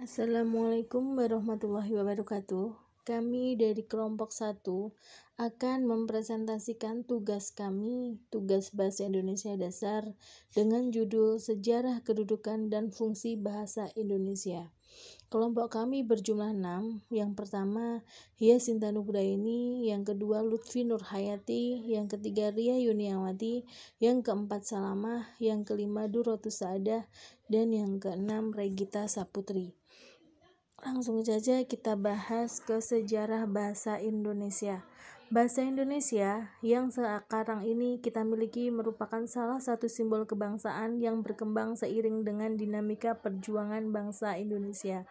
Assalamualaikum warahmatullahi wabarakatuh. Kami dari kelompok 1 akan mempresentasikan tugas kami, tugas Bahasa Indonesia Dasar, dengan judul Sejarah Kedudukan dan Fungsi Bahasa Indonesia. Kelompok kami berjumlah 6. Yang pertama, Hia Sinta Nugraini, yang kedua Lutfi Nurhayati, yang ketiga Ria Yuniawati, yang keempat Salamah, yang kelima Durotus Saadah, dan yang keenam Regita Saputri. Langsung saja kita bahas ke sejarah bahasa Indonesia. Bahasa Indonesia yang sekarang ini kita miliki merupakan salah satu simbol kebangsaan yang berkembang seiring dengan dinamika perjuangan bangsa Indonesia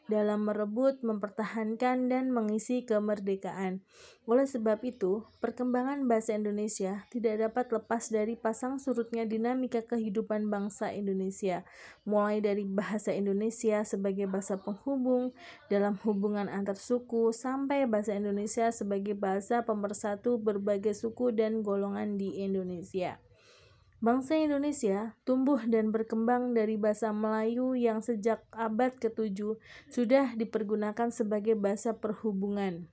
dalam merebut, mempertahankan, dan mengisi kemerdekaan. Oleh sebab itu, perkembangan bahasa Indonesia tidak dapat lepas dari pasang surutnya dinamika kehidupan bangsa Indonesia, mulai dari bahasa Indonesia sebagai bahasa penghubung dalam hubungan antar suku, sampai bahasa Indonesia sebagai bahasa pemersatu berbagai suku dan golongan di Indonesia. Bangsa Indonesia tumbuh dan berkembang dari bahasa Melayu yang sejak abad ke-7 sudah dipergunakan sebagai bahasa perhubungan.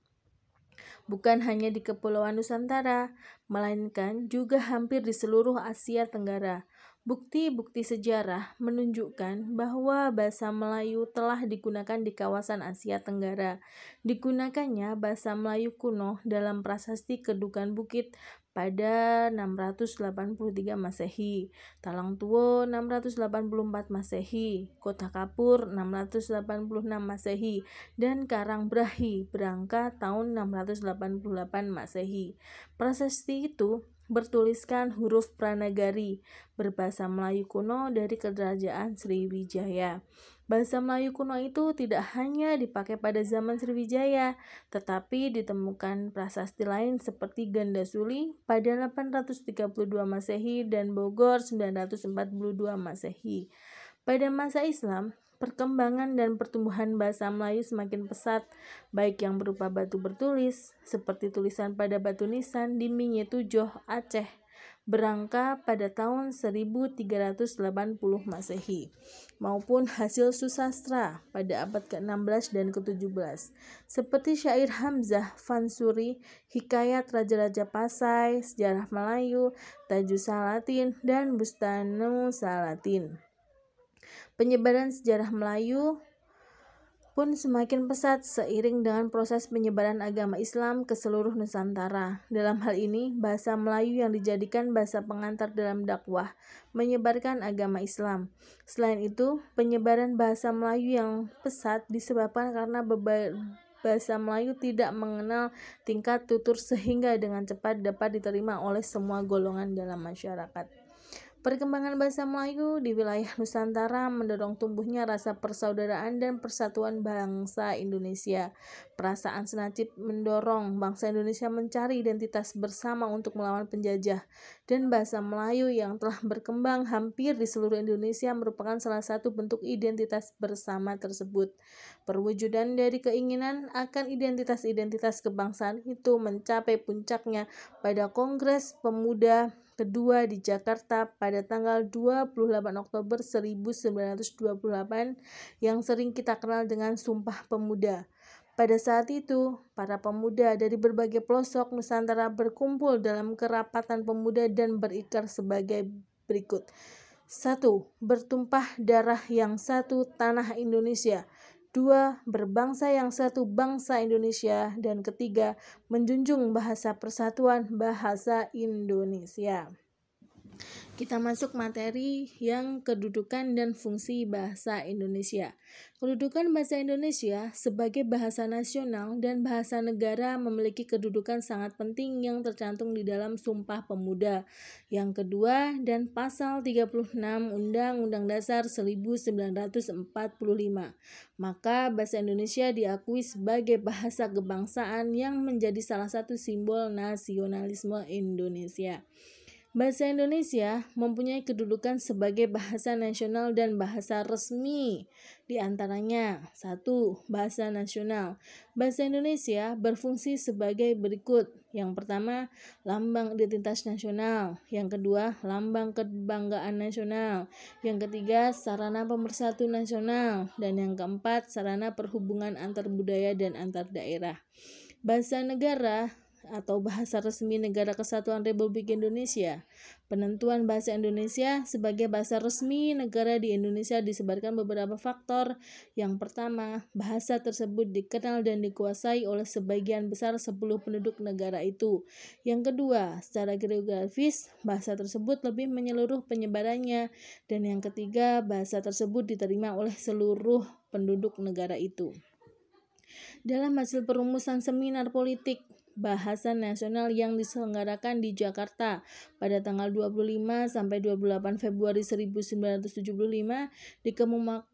Bukan hanya di Kepulauan Nusantara, melainkan juga hampir di seluruh Asia Tenggara. Bukti-bukti sejarah menunjukkan bahwa bahasa Melayu telah digunakan di kawasan Asia Tenggara. Digunakannya bahasa Melayu kuno dalam prasasti Kedukan Bukit pada 683 Masehi, Talang Tuo 684 Masehi, Kota Kapur 686 Masehi, dan Karangbrahi Brangka tahun 688 Masehi. Prasasti itu bertuliskan huruf Pranagari berbahasa Melayu kuno dari Kerajaan Sriwijaya. Bahasa Melayu kuno itu tidak hanya dipakai pada zaman Sriwijaya, tetapi ditemukan prasasti lain seperti Gandasuli pada 832 Masehi dan Bogor 942 Masehi. Pada masa Islam, perkembangan dan pertumbuhan bahasa Melayu semakin pesat, baik yang berupa batu bertulis, seperti tulisan pada batu nisan di Minyetujoh, Aceh, Berangka pada tahun 1380 Masehi, maupun hasil susastra pada abad ke-16 dan ke-17, seperti syair Hamzah Fansuri, Hikayat Raja-Raja Pasai, Sejarah Melayu, Tajus Salatin, dan Bustanu Salatin. Penyebaran sejarah Melayu pun semakin pesat seiring dengan proses penyebaran agama Islam ke seluruh Nusantara. Dalam hal ini, bahasa Melayu yang dijadikan bahasa pengantar dalam dakwah, menyebarkan agama Islam. Selain itu, penyebaran bahasa Melayu yang pesat disebabkan karena bahasa Melayu tidak mengenal tingkat tutur sehingga dengan cepat dapat diterima oleh semua golongan dalam masyarakat. Perkembangan bahasa Melayu di wilayah Nusantara mendorong tumbuhnya rasa persaudaraan dan persatuan bangsa Indonesia. Perasaan senasib mendorong bangsa Indonesia mencari identitas bersama untuk melawan penjajah, dan bahasa Melayu yang telah berkembang hampir di seluruh Indonesia merupakan salah satu bentuk identitas bersama tersebut. Perwujudan dari keinginan akan identitas-identitas kebangsaan itu mencapai puncaknya pada Kongres Pemuda kedua di Jakarta pada tanggal 28 Oktober 1928 yang sering kita kenal dengan Sumpah Pemuda. Pada saat itu, para pemuda dari berbagai pelosok Nusantara berkumpul dalam kerapatan pemuda dan berikrar sebagai berikut. 1. Bertumpah darah yang satu tanah Indonesia. 2. Berbangsa yang satu bangsa Indonesia. Dan ketiga, menjunjung bahasa persatuan bahasa Indonesia. Kita masuk materi yang kedudukan dan fungsi bahasa Indonesia. Kedudukan bahasa Indonesia sebagai bahasa nasional dan bahasa negara memiliki kedudukan sangat penting yang tercantum di dalam Sumpah Pemuda yang kedua dan pasal 36 Undang-Undang Dasar 1945. Maka bahasa Indonesia diakui sebagai bahasa kebangsaan yang menjadi salah satu simbol nasionalisme Indonesia. Bahasa Indonesia mempunyai kedudukan sebagai bahasa nasional dan bahasa resmi. Di antaranya, 1. Bahasa nasional. Bahasa Indonesia berfungsi sebagai berikut. Yang pertama, lambang identitas nasional. Yang kedua, lambang kebanggaan nasional. Yang ketiga, sarana pemersatu nasional. Dan yang keempat, sarana perhubungan antar budaya dan antar daerah. Bahasa negara atau bahasa resmi Negara Kesatuan Republik Indonesia. Penentuan bahasa Indonesia sebagai bahasa resmi negara di Indonesia disebabkan beberapa faktor. Yang pertama, bahasa tersebut dikenal dan dikuasai oleh sebagian besar 10 penduduk negara itu. Yang kedua, secara geografis, bahasa tersebut lebih menyeluruh penyebarannya. Dan yang ketiga, bahasa tersebut diterima oleh seluruh penduduk negara itu. Dalam hasil perumusan seminar politik bahasa nasional yang diselenggarakan di Jakarta pada tanggal 25 sampai 28 Februari 1975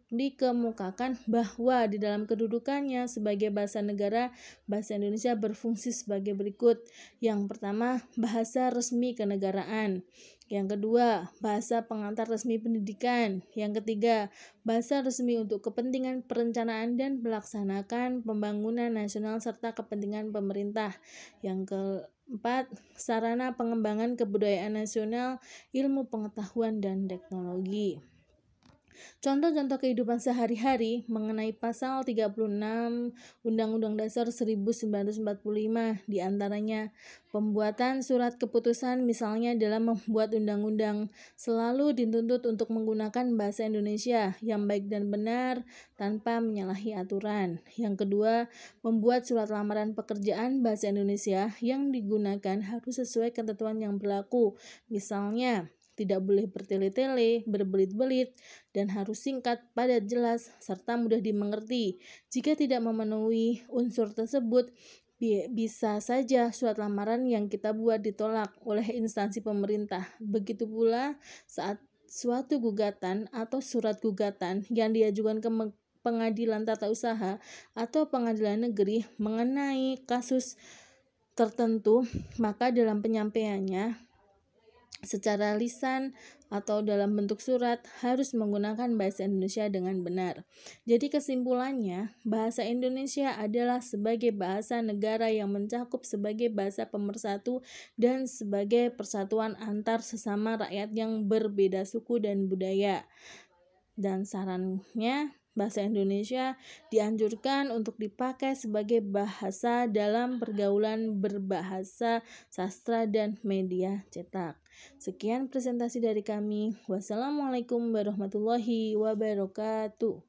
dikemukakan bahwa di dalam kedudukannya sebagai bahasa negara, bahasa Indonesia berfungsi sebagai berikut. Yang pertama, bahasa resmi kenegaraan. Yang kedua, bahasa pengantar resmi pendidikan. Yang ketiga, bahasa resmi untuk kepentingan perencanaan dan melaksanakan pembangunan nasional serta kepentingan pemerintah. Yang keempat, sarana pengembangan kebudayaan nasional, ilmu pengetahuan dan teknologi. Contoh-contoh kehidupan sehari-hari mengenai pasal 36 Undang-Undang Dasar 1945 diantaranya pembuatan surat keputusan misalnya dalam membuat undang-undang selalu dituntut untuk menggunakan bahasa Indonesia yang baik dan benar tanpa menyalahi aturan. Yang kedua, membuat surat lamaran pekerjaan bahasa Indonesia yang digunakan harus sesuai ketentuan yang berlaku. Misalnya, tidak boleh bertele-tele, berbelit-belit, dan harus singkat, padat, jelas, serta mudah dimengerti. Jika tidak memenuhi unsur tersebut, bisa saja surat lamaran yang kita buat ditolak oleh instansi pemerintah. Begitu pula saat suatu gugatan atau surat gugatan yang diajukan ke pengadilan tata usaha atau pengadilan negeri mengenai kasus tertentu, maka dalam penyampaiannya secara lisan atau dalam bentuk surat harus menggunakan bahasa Indonesia dengan benar. Jadi kesimpulannya, bahasa Indonesia adalah sebagai bahasa negara yang mencakup sebagai bahasa pemersatu dan sebagai persatuan antar sesama rakyat yang berbeda suku dan budaya. Dan sarannya, bahasa Indonesia dianjurkan untuk dipakai sebagai bahasa dalam pergaulan berbahasa, sastra, dan media cetak. Sekian presentasi dari kami. Wassalamualaikum warahmatullahi wabarakatuh.